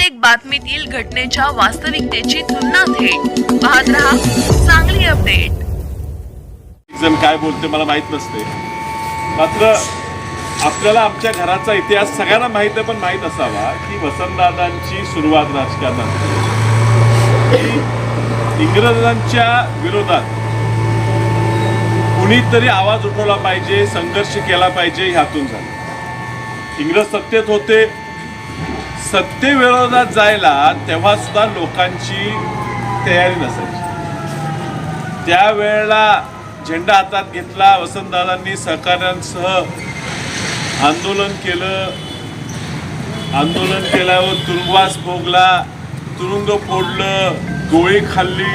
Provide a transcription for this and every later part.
प्रत्येक बातमीतील घटनेच्या वास्तविकतेची तुलना थेट पाहत रहा सांगली अपडेट। जण काय बोलते मला माहित नसते, मात्र आपल्याला आमच्या घराचा इतिहास सगळ्यांना माहित आहे, पण माहित असावा की वसंतदादांची सुरुवात राजकारणात इंग्रजांच्या विरोधात कुणीतरी आवाज उठवला पाहिजे, संघर्ष केला पाहिजे, ह्यातून झालं। इंग्रज सत्तेत होते, सत्तेविरोधात जायला तेव्हा सुद्धा लोकांची तयारी नसायची। त्यावेळेला झेंडा हातात घेतला, वसंतदादांनी सहकाऱ्यांसह आंदोलन केलं। आंदोलन केल्यावर तुरुंगवास भोगला, तुरुंग फोडलं, गोळी खाल्ली।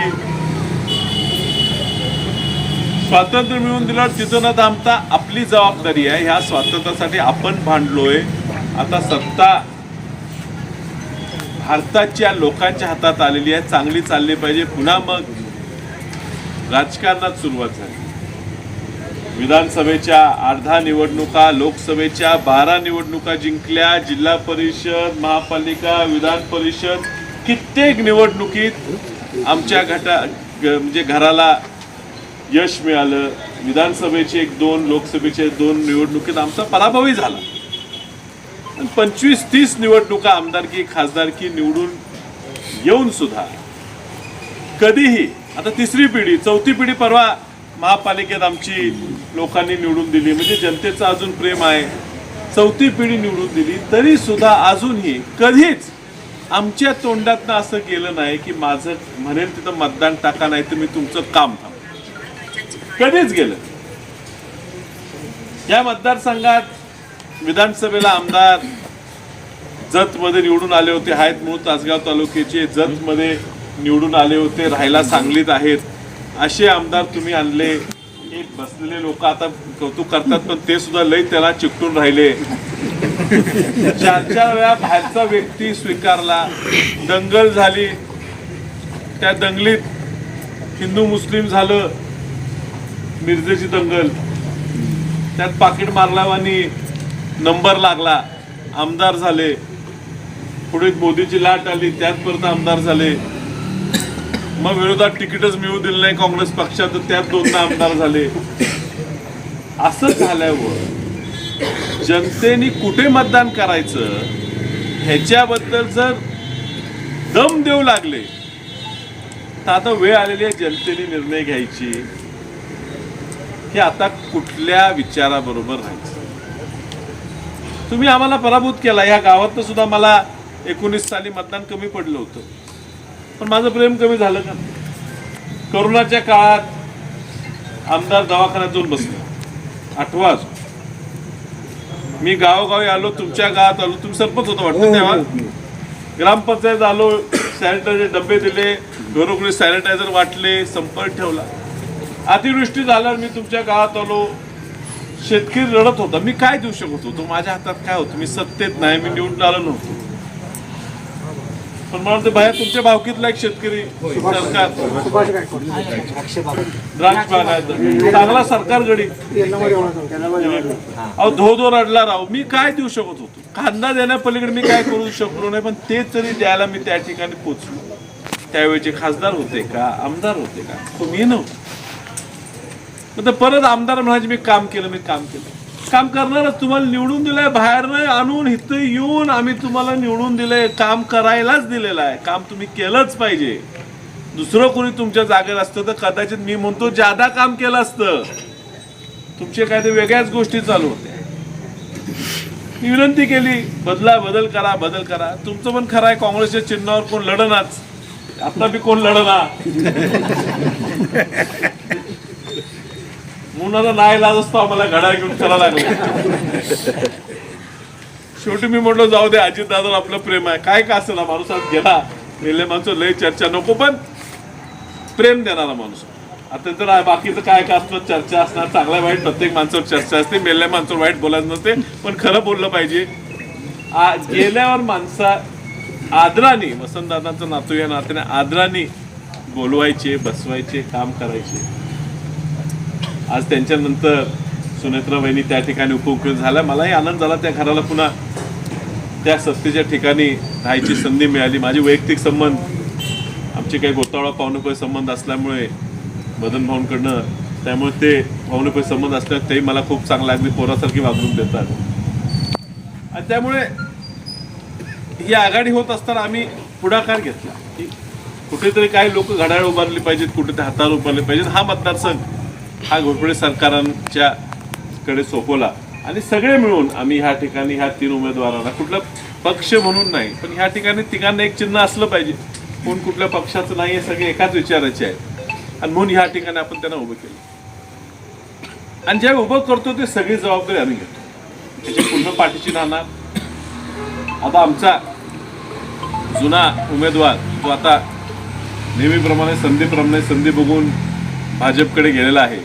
स्वातंत्र्य मिळवून दिल्यावर तिथं न थांबता आपली जबाबदारी आहे, ह्या स्वातंत्र्यासाठी आपण भांडलोय। आता सत्ता भारताच्या लोकांच्या हातात आलेली आहे, चांगली चालली पाहिजे। पुन्हा मग राजकारणात सुरुवात झाली। विधानसभेच्या 8 निवडणुका, लोकसभेच्या 12 निवडणुका जिंकल्या, जिल्हा परिषद, महापालिका, विधान परिषद, कित्येक निवडणुकीत आमच्या म्हणजे घराला यश मिळालं। विधानसभेचे 1-2, लोकसभेचे 2 निवडणुकीत आमचा पराभवही झाला। 25-30 निवडणुका आमदारकी, खासदारकी निवडून येऊन सुद्धा कधीही, आता 3री पिढी 4थी पिढी परवा महापालिकेत आमची लोकांनी निवडून दिली, म्हणजे जनतेचं अजून प्रेम आहे। 4थी पिढी निवडून दिली तरी सुद्धा अजूनही कधीच आमच्या तोंडातनं असं गेलं नाही की माझं म्हणेल तिथं मतदान टाका, नाही तर मी तुमचं काम थांबवतो। कधीच गेलं। या मतदारसंघात विधानसभेला आमदार जतमध्ये निवडून आले होते, आहेत मूळ तासगाव तालुक्याचे, जतमध्ये निवडून आले होते, राहायला सांगलीत आहेत, असे आमदार तुम्ही आणले। एक बसलेले लोक आता कौतुक करतात, पण ते सुद्धा लई त्याला चिकटून राहिले। 4 वेळा बाहेरचा व्यक्ती स्वीकारला, दंगल झाली, त्या दंगलीत हिंदू मुस्लिम झालं, मिरजेची दंगल, त्यात पाकिट मारल्यावानी नंबर लागला, आमदार झाले। पुढे मोदीची लाट आली, त्यात परत आमदार झाले। मग विरोधात तिकीटच मिळू दिलं नाही काँग्रेस पक्षात, त्यात 2दा आमदार झाले। असं झाल्यावर जनतेने कुठे मतदान करायचं ह्याच्याबद्दल जर दम देऊ लागले तर आता वेळ आलेली आहे जनतेने निर्णय घ्यायची की आता कुठल्या विचाराबरोबर राहायचं। तुम्ही आम्हाला पराभूत केला। या गावात सुद्धा मला 19 साली मतदान कमी पडलं होतं, पण माझं प्रेम कमी झालं का? कोरोनाच्या काळात आमदार दवाखान्यात जाऊन बसले, आठवा मी गावोगावी आलो, तुमच्या गावात आलो, तुम्ही सरपंच होता वाटतं तेव्हा, ग्रामपंचायत आलो, सॅनिटायझर डबे दिले, घरोघरी सॅनिटायझर वाटले, संपर्क ठेवला। अतिवृष्टी झाल्यावर मी तुमच्या गावात आलो, शेतकरी रडत होता, मी काय देऊ शकत होतो? माझ्या हातात काय होतं? मी सत्तेत नाही, मी निवडून आलो नव्हतो, पण मला वाटतं बाहेर तुमच्या भावकीतला एक शेतकरी सरकार द्राक्ष बागायत चांगला सरकार गडी अहो धो रडला राव, मी काय देऊ शकत होतो? कांदा देण्यापलीकडे मी काय करू शकलो नाही, पण ते तरी द्यायला मी त्या ठिकाणी पोचलो। त्यावेळेचे खासदार होते का, आमदार होते का? कोणी नव्हतं। तर परत आमदार म्हणायचे मी काम केलं, मी काम केलं। काम करणारच, तुम्हाला निवडून दिलंय, बाहेर नाही आणून इथं येऊन आम्ही तुम्हाला निवडून दिलंय, काम करायलाच दिलेलं आहे, काम तुम्ही केलंच पाहिजे। दुसरं कोणी तुमच्या जागेवर असतं तर कदाचित मी म्हणतो ज्यादा काम केलं असतं। तुमचे काय ते वेगळ्याच गोष्टी चालू होत्या। मी विनंती केली बदल करा, बदल करा। तुमचं पण खरं आहे, काँग्रेसच्या चिन्हावर कोण लढनाच, आता बी कोण लढना मुलाला नाही लाज असतो, आम्हाला घड्याळ घेऊन करायला लागले। शेवटी मी म्हटलं जाऊ दे, अजितदादा आपलं प्रेम आहे, काय का असं ना, माणूस आज गेला, मेले माणसं लय चर्चा नको, पण प्रेम देणारा माणूस। आता तर बाकीचं काय का असतं, चर्चा असणार, चांगला वाईट प्रत्येक माणसावर चर्चा असते, मेल्या माणसावर वाईट बोलायचं नसते, पण खरं बोललं पाहिजे। गेल्यावर माणसा आदराने, वसंतदादांचं नातू या नात्याने आदराने बोलवायचे, बसवायचे, काम करायचे। आज त्यांच्यानंतर सुनेत्रा वहिनी त्या ठिकाणी उपमुख्यमंत्री झाल्या, मलाही आनंद झाला। त्या घराला पुन्हा त्या सत्तेच्या ठिकाणी राहायची संधी मिळाली. माझे वैयक्तिक संबंध, आमचे काही गोतावळा पाहुणेपै संबंध असल्यामुळे मदन भाऊंकडनं, त्यामुळे ते पाहुणेपै संबंध असल्यामुळे तेही मला खूप चांगला अगदी पोरासारखी वागणूक देतात. आणि त्यामुळे ही आघाडी होत असताना आम्ही पुढाकार घेतला की कुठेतरी काही लोक घड्याळ उभारली पाहिजेत, कुठेतरी हातावर उभारले पाहिजेत. हा मतदारसंघ हा घोरपडे सरकारांच्या कडे सोपवला आणि सगळे मिळून आम्ही ह्या ठिकाणी ह्या 3 उमेदवारांना, कुठला पक्ष म्हणून नाही पण ह्या ठिकाणी तिघांना एक चिन्ह असलं पाहिजे, कोण कुठल्या पक्षाचं नाही, हे सगळे एकाच विचाराचे आहेत आणि म्हणून ह्या ठिकाणी आपण त्यांना उभं केलं. आणि ज्या उभं करतो ते सगळी जबाबदारी आम्ही घेतो, त्याची पूर्ण पाठीची राहणार. आता आमचा जुना उमेदवार जो आता नेहमीप्रमाणे संधी बघून भाजपकडे गेलेला आहे,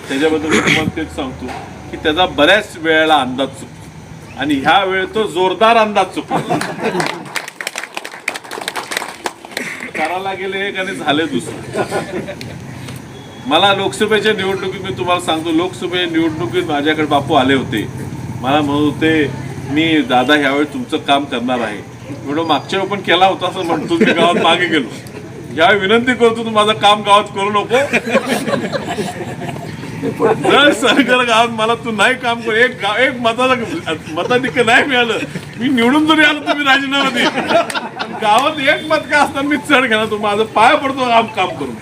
त्याच्याबद्दल मी तुम्हाला तेच सांगतो की त्याचा बऱ्याच वेळेला अंदाज चुकतो आणि ह्या वेळेस तो जोरदार अंदाज चुकतो. करायला गेले एक आणि झाले दुसरं. मला लोकसभेच्या निवडणुकीत मी तुम्हाला सांगतो, लोकसभेच्या निवडणुकीत माझ्याकडे बापू आले होते, मला म्हणत होते मी दादा ह्यावेळी तुमचं काम करणार आहे. म्हणून मागच्या वेळी पण केला होता असं म्हणतो, मी गावात मागे गेलो. यावेळी विनंती करतो तू माझं काम गावात करू नको. जर सरकार गावात मला तू नाही काम करू, एक मताधिक्य नाही मिळालं, मी निवडून जरी आलो तर मी राजीनामा देईन. गावात एक मत का असताना मी चढ घेणार, तू माझं पाय पडतो काम करून.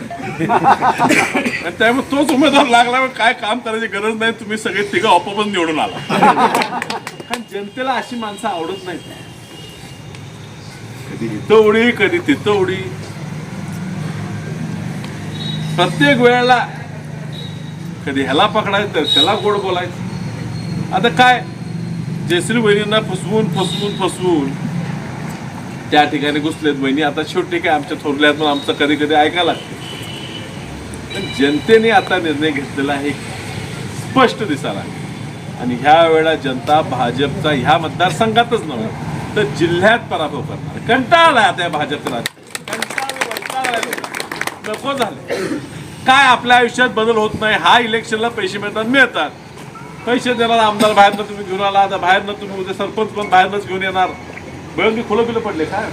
त्यामुळे तोच उमेदवार लागला, काय काम करायची गरज नाही, तुम्ही सगळे तिघं आपोआपच निवडून आला. कारण जनतेला अशी माणसं आवडत नाहीत, कधी इथं उडी कधी तिथं उडी. प्रत्येक वेळेला कधी ह्याला पकडायचं तर त्याला गोड बोलायचं. आता काय जयश्री बहिणींना फसवून त्या ठिकाणी घुसलेत बहिणी. आता शेवटी काय आमच्या थोरल्यात पण आमचं कधी कधी ऐकायला लागतं. पण जनतेने आता निर्णय घेतलेला आहे, स्पष्ट दिसायला. आणि ह्या वेळेला जनता भाजपचा ह्या मतदारसंघातच नव्हे तर जिल्ह्यात पराभव करणार. कंटाळा आता या भाजपचा नको झालं. काय आपल्या आयुष्यात बदल होत नाही. हा इलेक्शनला पैसे मिळतात, पैसे देणार आमदार बाहेरनं तुम्ही घेऊन आला, आता बाहेरनं तुम्ही उद्या सरपंच पण बाहेरनंच घेऊन येणार. बळंगी खुलं बिलं पडले काय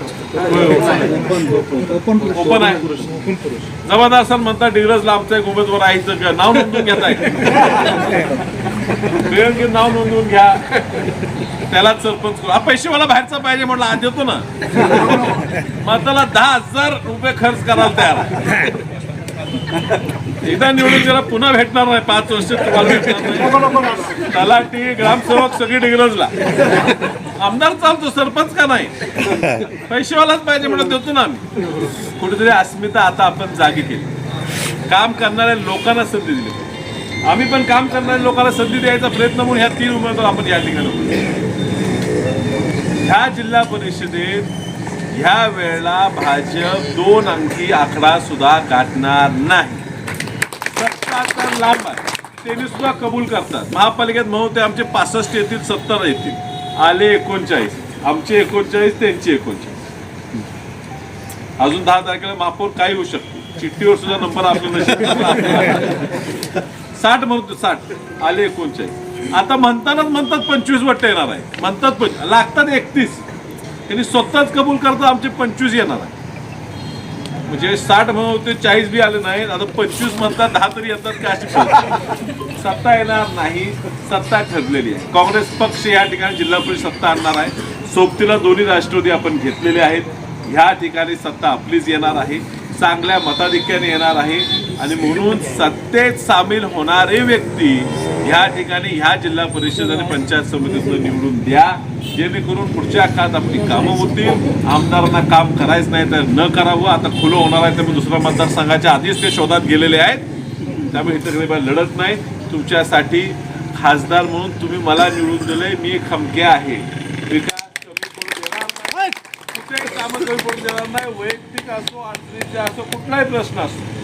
ओपन आहे. जबाबदार सर म्हणतात डिग्रजला आमचा एक उमेदवार आहे, तर नाव नोंदवून घेताय. बेळंगी नाव नोंदवून घ्या, त्याला सरपंच करू. पैसेवाला बाहेरचा पाहिजे म्हटलं आज देतो ना. मग त्याला 10,000 रुपये खर्च करायला तयार आहे. एकदा निवडून त्याला पुन्हा भेटणार नाही, 5 वर्ष तुम्हाला भेटणार नाही. तलाठी ग्रामसेवक सगळी डिग्रजला. आमदार चालतो, सरपंच का नाही. पैसेवालाच पाहिजे म्हणून देतो ना आम्ही. कुठेतरी अस्मिता आता आपण जागी केली, काम करणाऱ्या लोकांना संधी दिली. आम्ही पण काम करणाऱ्या लोकांना संधी द्यायचा प्रयत्न म्हणून ह्या 3 उमेदवार आपण या ठिकाणी. ह्या जिल्हा परिषदेत ह्या वेळेला भाजप 2 अंकी आकडा सुद्धा गाठणार नाही. सत्ता तर लांब आहे, त्यांनी सुद्धा कबूल करतात. महापालिकेत म्हणून आमचे 65 येतील, 70 येतील. आले 39, आमचे 39, त्यांचे 39. अजून 10 तारखेला महापौर काही होऊ शकतो. चिठ्ठीवर सुद्धा नंबर आपल्याला 60 म्हणतो, 60 आले 39. आता म्हणतात 25 वाटतं येणार आहे, म्हणतात लागतात 31. त्यांनी स्वतःच कबूल करतात आमचे 25 येणार आहे. म्हणजे 60 म्हणून होते, 40 बी आले नाहीत. आता 25 म्हणतात, 10 तरी येतात का अशी सत्ता येणार नाही. सत्ता ठरलेली आहे. काँग्रेस पक्ष या ठिकाणी जिल्हा परिषद सत्ता आणणार आहे. सोबतीला दोन्ही राष्ट्रवादी आपण घेतलेले आहेत. ह्या ठिकाणी सत्ता आपलीच येणार आहे, चांगल्या मताधिक्याने येणार आहे. आणि म्हणून सत्तेत सामील होणारे व्यक्ती ह्या ठिकाणी ह्या जिल्हा परिषद आणि पंचायत समितीतून निवडून द्या, जेणेकरून पुढच्या काळात आपली कामं होतील. आमदारांना काम करायचं नाही तर न करावं. आता खुलं होणार आहे, त्यामुळे दुसऱ्या मतदारसंघाच्या आधीच ते शोधात गेलेले आहेत. त्यामुळे इथं काही लढत नाही. तुमच्यासाठी खासदार म्हणून तुम्ही मला निवडून दिले, मी खमके आहे. विकास कमी पडू देणार नाही, कुठेही कामं कमी पडू देणार नाही. वैयक्तिक असो, अडचणीचे असो, कुठलाही प्रश्न असो,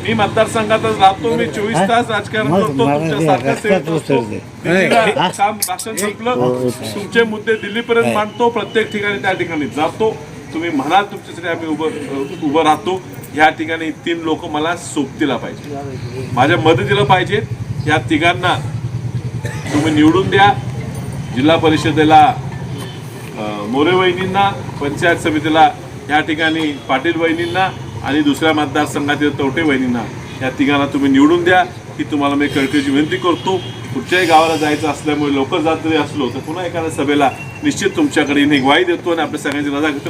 मी मतदारसंघातच राहतो. मी 24 तास राजकारण करतो. तुमच्यासारखं सेवक असतो. काम भाषण संपलं, तुमचे मुद्दे दिल्लीपर्यंत मांडतो. प्रत्येक ठिकाणी त्या ठिकाणी जातो. तुम्ही म्हणाल तुमच्यासाठी आम्ही उभं राहतो. ह्या ठिकाणी 3 लोक मला सोबतीला पाहिजे, माझ्या मदतीला पाहिजे. ह्या तिघांना तुम्ही निवडून द्या. जिल्हा परिषदेला मोरे वहिनींना, पंचायत समितीला या ठिकाणी पाटील वहिनींना आणि दुसऱ्या मतदारसंघातील तवटे वहिनींना या तिघांना तुम्ही निवडून द्या ही तुम्हाला मी कळकळीची विनंती करतो. कुठच्याही गावाला जायचं असल्यामुळे लवकर जात जरी असलो तर पुन्हा एखाद्या सभेला निश्चित तुमच्याकडे ग्वाही देतो आणि आपल्या सगळ्यांची रजा घेतो.